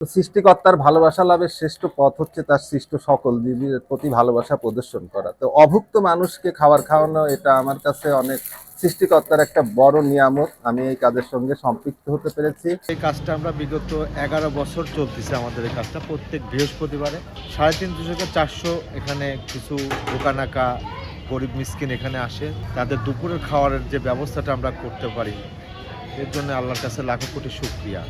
তো সৃষ্টিকর্তার ভালোবাসা লাভের শ্রেষ্ঠ পথ হচ্ছে তার সৃষ্ট সকল জীবের প্রতি ভালোবাসা প্রদর্শন করা। তো অভুক্ত মানুষকে খাবার খাওয়ানো এটা আমার কাছে অনেক সৃষ্টিকর্তার একটা বড় নিয়ামত। আমি এই কাজের সঙ্গে সম্পৃক্ত হতে পেরেছি। এই কাজটা আমরা বিগত 11 বছর চলতেছে আমাদের এই কাজটা প্রত্যেক বৃহস্পতিবারে 350 থেকে 400 এখানে কিছু দোকানাকা গরিব মিসকিন এখানে আসে, তাদের দুপুরের খাওয়ারের যে ব্যবস্থাটা আমরা করতে পারি এর জন্য আল্লাহর কাছে লাখো কোটি শুকরিয়া।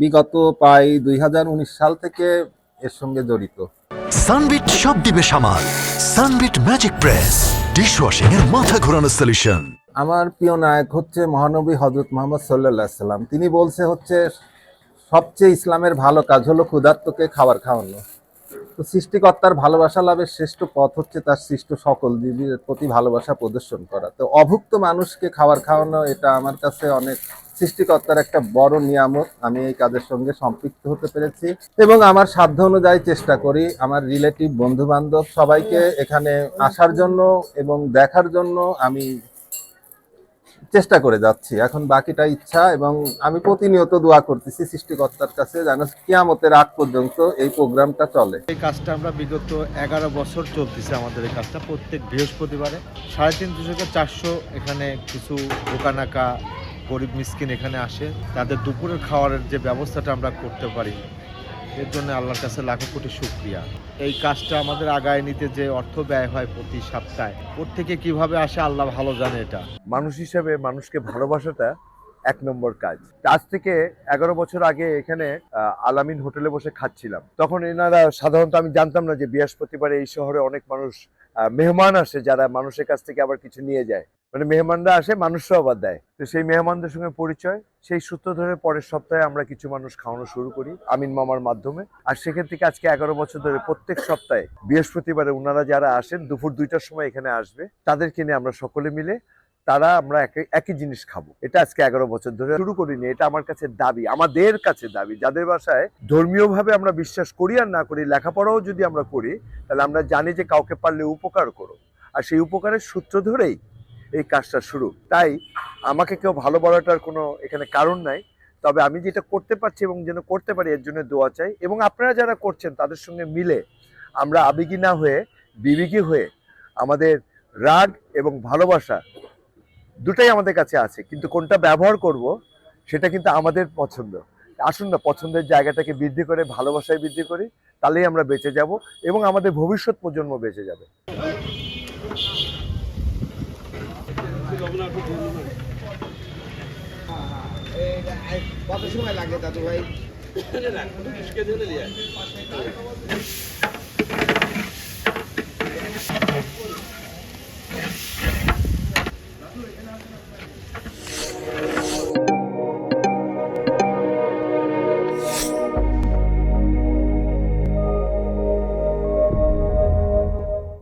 বিগত প্রায় 2019 সাল থেকে এর সঙ্গে জড়িত। সানবিট সব দিবে সামাল। সানবিট ম্যাজিক প্রেস ডিশওয়াশিং এর মাথা ঘোরানো সলিউশন। আমার প্রিয় নায়ক হচ্ছে মহানবী হযরত মুহাম্মদ সাল্লাল্লাহু আলাইহি সাল্লাম। তিনি বলছে হচ্ছে সবচেয়ে ইসলামের ভালো কাজ হলো ক্ষুধার্তকে খাবার খাওয়ানো। তো সৃষ্টিকর্তার ভালোবাসা লাভের শ্রেষ্ঠ পথ হচ্ছে তার সৃষ্ট সকল জীবের প্রতি ভালোবাসা প্রদর্শন করা। তো অভুক্ত মানুষকে খাবার খাওয়ানো এটা আমার কাছে অনেক সৃষ্টিকর্তার একটা বড় নিয়ামত। আমি এই কাজের সঙ্গে সম্পৃক্ত হতে পেরেছি এবং আমার সাধ্য অনুযায়ী চেষ্টা করি আমার রিলেটিভ বন্ধু বান্ধব সবাইকে এখানে আসার জন্য এবং দেখার জন্য আমি চেষ্টা করে যাচ্ছি। এখন বাকিটা ইচ্ছা এবং আমি প্রতিনিয়ত দোয়া করতেছি সৃষ্টিকর্তার কাছে যেন কিয়ামতের আগ পর্যন্ত এই প্রোগ্রামটা চলে। এই কাজটা আমরা বিগত 11 বছর চলতেছে আমাদের এই কাজটা প্রত্যেক বৃহস্পতিবারে 350 থেকে 400 এখানে কিছু দোকানাকা গরিব মিসকিন এখানে আসে, তাদের দুপুরের খাওয়ারের যে ব্যবস্থাটা আমরা করতে পারি এর জন্য আল্লাহর কাছে লাখো কোটি শুকরিয়া। এই কাজটা আমাদের আগায় নিতে যে অর্থ ব্যয় হয় প্রতি সপ্তাহে, ওর থেকে কিভাবে আসে আল্লাহ ভালো জানে। এটা মানুষ হিসেবে মানুষকে ভালোবাসাটা 1 নম্বর কাজ। আজ থেকে 11 বছর আগে এখানে আলামিন হোটেলে বসে খাচ্ছিলাম, তখন এনারা সাধারণত আমি জানতাম না যে বৃহস্পতিবার এই শহরে অনেক মানুষ মেহমান আসে যারা মানুষের কাছ থেকে আবার কিছু নিয়ে যায়, মানে মেহমানরা আসে মানুষরাও আবার দেয়। তো সেই মেহমানদের সঙ্গে পরিচয়, সেই সূত্র ধরে পরের সপ্তাহে আমরা কিছু মানুষ খাওয়ানো শুরু করি আমিন মামার মাধ্যমে। আর সেখান থেকে আজকে 11 বছর ধরে প্রত্যেক সপ্তাহে বৃহস্পতিবারে ওনারা যারা আসেন দুপুর 2টার সময় এখানে আসবে, তাদেরকে নিয়ে আমরা সকলে মিলে আমরা একই জিনিস খাবো। এটা আজকে 11 বছর ধরে শুরু করিনি, এটা আমার কাছে দাবি, আমাদের কাছে দাবি। যাদের বাসায় ধর্মীয় ভাবে আমরা বিশ্বাস করি আর না করি, লেখাপড়াও যদি আমরা করি, তাহলে আমরা জানি যে কাউকে পারলে উপকার করো, আর সেই উপকারের সূত্র ধরেই এই কাজটা শুরু। তাই আমাকে কেউ ভালো বলাটার কোনো এখানে কারণ নাই, তবে আমি যেটা করতে পারছি এবং যেন করতে পারি এর জন্য দোয়া চাই। এবং আপনারা যারা করছেন তাদের সঙ্গে মিলে আমরা আবেগী না হয়ে বিবেকী হয়ে, আমাদের রাগ এবং ভালোবাসা দুটাই আমাদের কাছে আছে, কিন্তু কোনটা ব্যবহার করব সেটা কিন্তু আমাদের পছন্দ। আসুন না পছন্দের জায়গাটাকে বৃদ্ধি করে ভালোবাসায় বৃদ্ধি করি, তাহলেই আমরা বেঁচে যাব এবং আমাদের ভবিষ্যৎ প্রজন্ম বেঁচে যাবে। কত সময় লাগে দাদু ভাই?